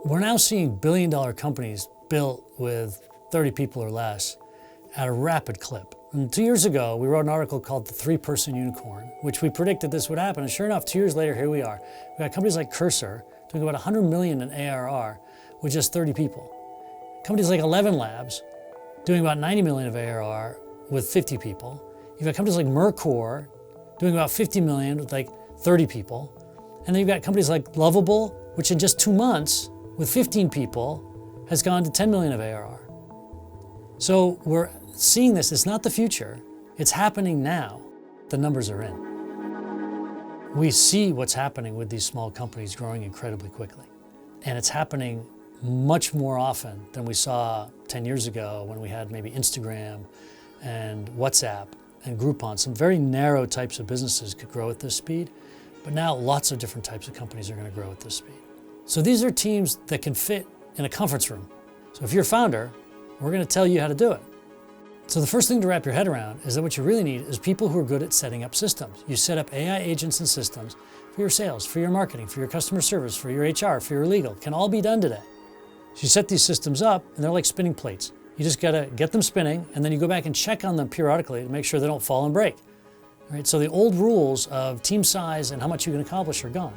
We're now seeing billion-dollar companies built with 30 people or less at a rapid clip. And 2 years ago, we wrote an article called The Three-Person Unicorn, which we predicted this would happen. And sure enough, 2 years later, here we are. We've got companies like Currier doing about 100 million in ARR with just 30 people. Companies like 11 Labs doing about 90 million of ARR with 50 people. You've got companies like Mercor doing about 50 million with like 30 people. And then you've got companies like Lovable, which in just 2 months, with 15 people, has gone to 10 million of ARR. So we're seeing this. It's not the future. It's happening now. The numbers are in. We see what's happening with these small companies growing incredibly quickly. And it's happening much more often than we saw 10 years ago when we had maybe Instagram and WhatsApp and Groupon. Some very narrow types of businesses could grow at this speed, but now lots of different types of companies are going to grow at this speed. So these are teams that can fit in a conference room. So if you're a founder, we're going to tell you how to do it. So the first thing to wrap your head around is that what you really need is people who are good at setting up systems. You set up AI agents and systems for your sales, for your marketing, for your customer service, for your HR, for your legal. It can all be done today. So you set these systems up and they're like spinning plates. You just got to get them spinning and then you go back and check on them periodically to make sure they don't fall and break. All right, so the old rules of team size and how much you can accomplish are gone.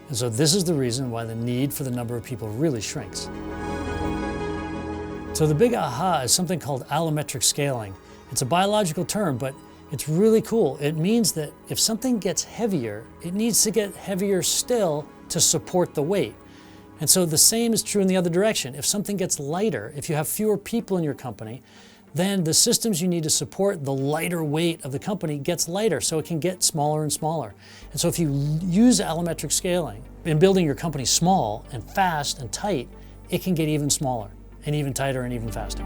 And so this is the reason why the need for the number of people really shrinks. So the big aha is something called allometric scaling. It's a biological term, but it's really cool. It means that if something gets heavier, it needs to get heavier still to support the weight. And so the same is true in the other direction. If something gets lighter, if you have fewer people in your company, then the systems you need to support the lighter weight of the company gets lighter, so it can get smaller and smaller. And so if you use allometric scaling in building your company small and fast and tight, it can get even smaller and even tighter and even faster.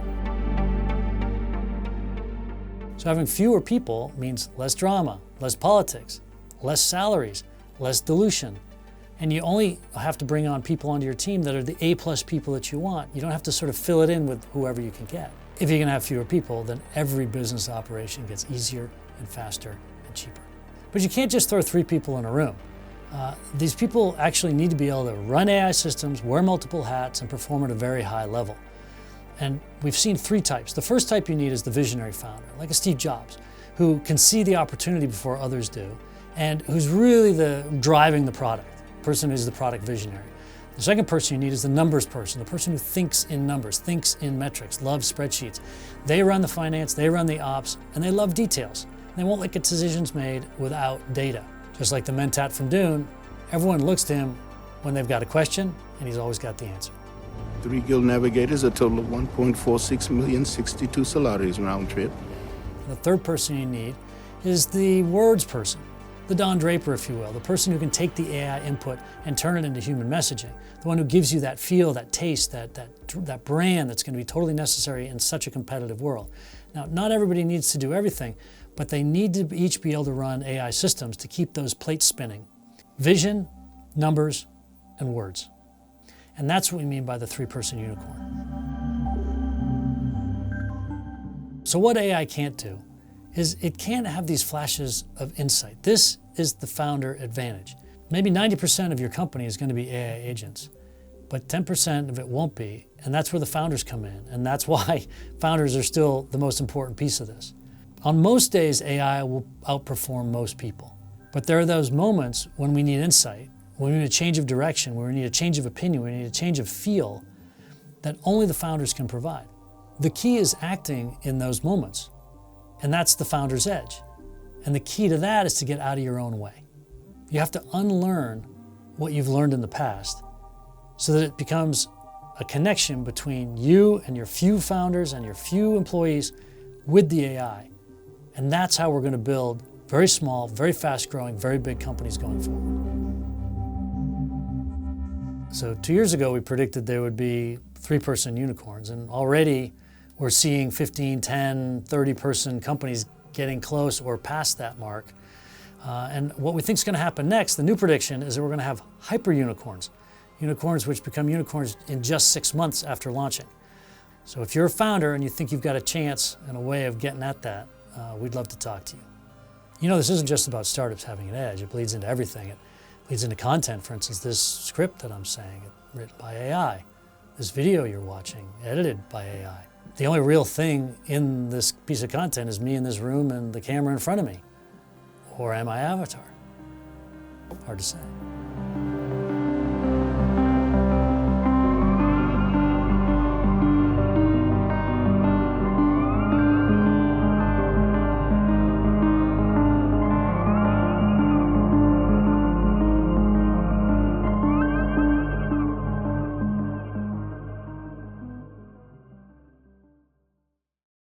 So having fewer people means less drama, less politics, less salaries, less dilution. And you only have to bring on people onto your team that are the A+ people that you want. You don't have to sort of fill it in with whoever you can get. If you can have fewer people, then every business operation gets easier and faster and cheaper. But you can't just throw 3 people in a room. These people actually need to be able to run AI systems, wear multiple hats, and perform at a very high level. And we've seen 3 types. The first type you need is the visionary founder, like a Steve Jobs, who can see the opportunity before others do, and who's really driving the product, the person who's the product visionary. The second person you need is the numbers person, the person who thinks in numbers, thinks in metrics, loves spreadsheets. They run the finance, they run the ops, and they love details. They won't let decisions made without data. Just like the Mentat from Dune, everyone looks to him when they've got a question, and he's always got the answer. 3 Guild navigators, a total of 1.46 million, 62 salaries round trip. The third person you need is the words person, the Don Draper, if you will, the person who can take the AI input and turn it into human messaging, the one who gives you that feel, that taste, that brand that's going to be totally necessary in such a competitive world. Now, not everybody needs to do everything, but they need to each be able to run AI systems to keep those plates spinning. Vision, numbers, and words. And that's what we mean by the 3-person unicorn. So what AI can't do is it can't have these flashes of insight. This is the founder advantage. Maybe 90% of your company is going to be AI agents, but 10% of it won't be, and that's where the founders come in, and that's why founders are still the most important piece of this. On most days, AI will outperform most people, but there are those moments when we need insight, when we need a change of direction, when we need a change of opinion, when we need a change of feel that only the founders can provide. The key is acting in those moments, and that's the founder's edge. And the key to that is to get out of your own way. You have to unlearn what you've learned in the past so that it becomes a connection between you and your few founders and your few employees with the AI. And that's how we're going to build very small, very fast-growing, very big companies going forward. So 2 years ago, we predicted there would be 3-person unicorns, and already we're seeing 15, 10, 30-person companies getting close or past that mark. And what we think is going to happen next, the new prediction, is that we're going to have hyper-unicorns, unicorns which become unicorns in just 6 months after launching. So if you're a founder and you think you've got a chance and a way of getting at that, we'd love to talk to you. You know, this isn't just about startups having an edge. It bleeds into everything. leads into content. For instance, this script that I'm saying, written by AI. This video you're watching, edited by AI. The only real thing in this piece of content is me in this room and the camera in front of me. Or am I Avatar? Hard to say.